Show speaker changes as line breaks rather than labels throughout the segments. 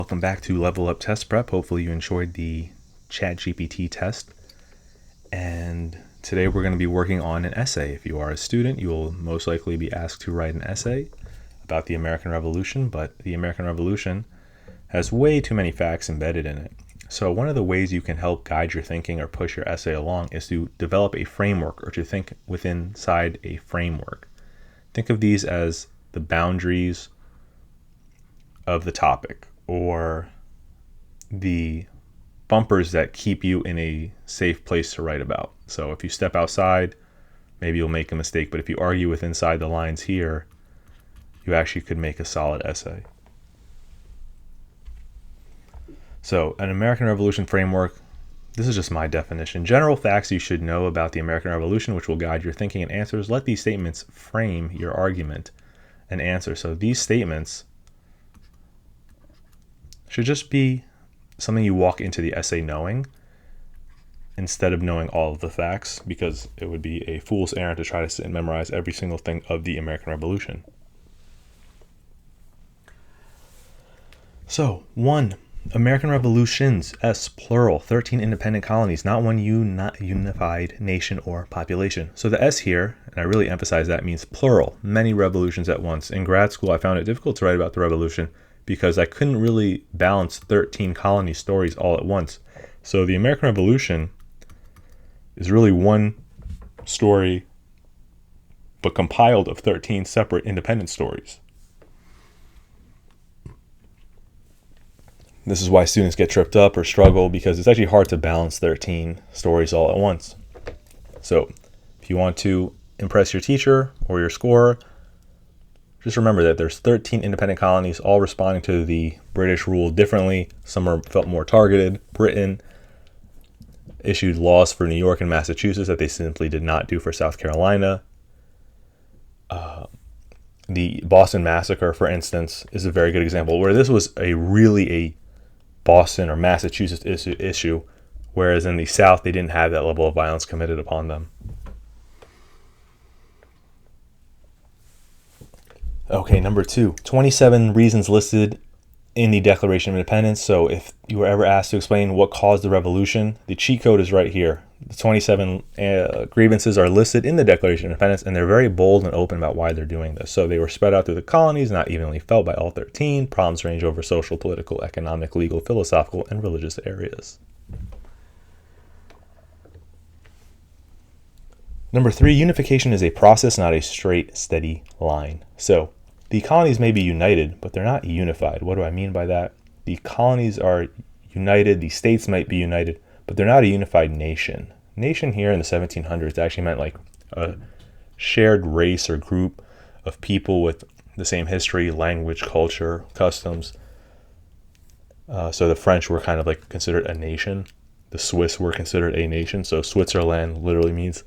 Welcome back to Level Up Test Prep. Hopefully you enjoyed the ChatGPT test. And today we're going to be working on an essay. If you are a student, you will most likely be asked to write an essay about the American Revolution, but the American Revolution has way too many facts embedded in it. So one of the ways you can help guide your thinking or push your essay along is to develop a framework or to think inside a framework. Think of these as the boundaries of the topic, or the bumpers that keep you in a safe place to write about. So if you step outside, maybe you'll make a mistake, but if you argue with inside the lines here, you actually could make a solid essay. So an American Revolution framework, this is just my definition. General facts you should know about the American Revolution, which will guide your thinking and answers. Let these statements frame your argument and answer. So these statements should just be something you walk into the essay knowing instead of knowing all of the facts, because it would be a fool's errand to try to sit and memorize every single thing of the American Revolution. So, 1. American revolutions, S, plural, 13 independent colonies, not one unified nation or population. So the S here, and I really emphasize that, means plural, many revolutions at once. In grad school, I found it difficult to write about the revolution because I couldn't really balance 13 colony stories all at once. So the American Revolution is really one story, but compiled of 13 separate independent stories. This is why students get tripped up or struggle, because it's actually hard to balance 13 stories all at once. So if you want to impress your teacher or your scorer, just remember that there's 13 independent colonies, all responding to the British rule differently. Some felt more targeted. Britain issued laws for New York and Massachusetts that they simply did not do for South Carolina. The Boston Massacre, for instance, is a very good example where this was really a Boston or Massachusetts issue, whereas in the South they didn't have that level of violence committed upon them. Okay, number 2, 27 reasons listed in the Declaration of Independence. So if you were ever asked to explain what caused the revolution, the cheat code is right here. The 27 grievances are listed in the Declaration of Independence, and they're very bold and open about why they're doing this. So they were spread out through the colonies, not evenly felt by all 13. Problems range over social, political, economic, legal, philosophical, and religious areas. Number 3, unification is a process, not a straight, steady line. So the colonies may be united, but they're not unified. What do I mean by that? The colonies are united, the states might be united, but they're not a unified nation. Nation here in the 1700s actually meant like a shared race or group of people with the same history, language, culture, customs. So the French were kind of like considered a nation. The Swiss were considered a nation. So Switzerland literally means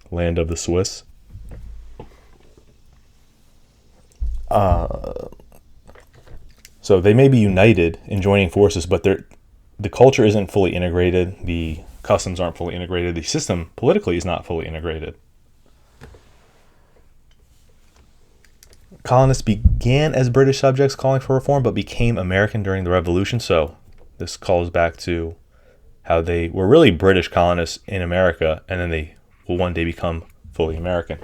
land of the Swiss. So they may be united in joining forces, but the culture isn't fully integrated, the customs aren't fully integrated, the system politically is not fully integrated. Colonists began as British subjects calling for reform, but became American during the Revolution. So this calls back to how they were really British colonists in America, and then they will one day become fully American.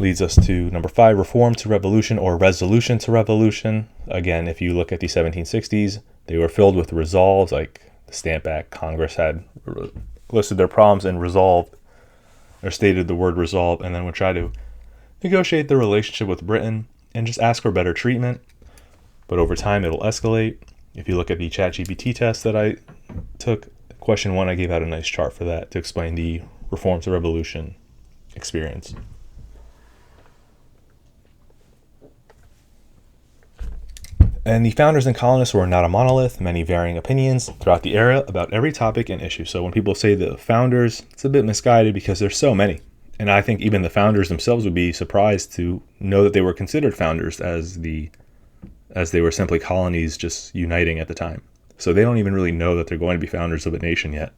Leads us to number 5, reform to revolution or resolution to revolution. Again, if you look at the 1760s, they were filled with resolves, like the Stamp Act. Congress had listed their problems and resolved, or stated the word resolve, and then would try to negotiate the relationship with Britain and just ask for better treatment. But over time, it'll escalate. If you look at the ChatGPT test that I took, question 1, I gave out a nice chart for that to explain the reform to revolution experience. And the founders and colonists were not a monolith, many varying opinions throughout the era about every topic and issue. So when people say the founders, it's a bit misguided because there's so many. And I think even the founders themselves would be surprised to know that they were considered founders as they were simply colonies just uniting at the time. So they don't even really know that they're going to be founders of a nation yet.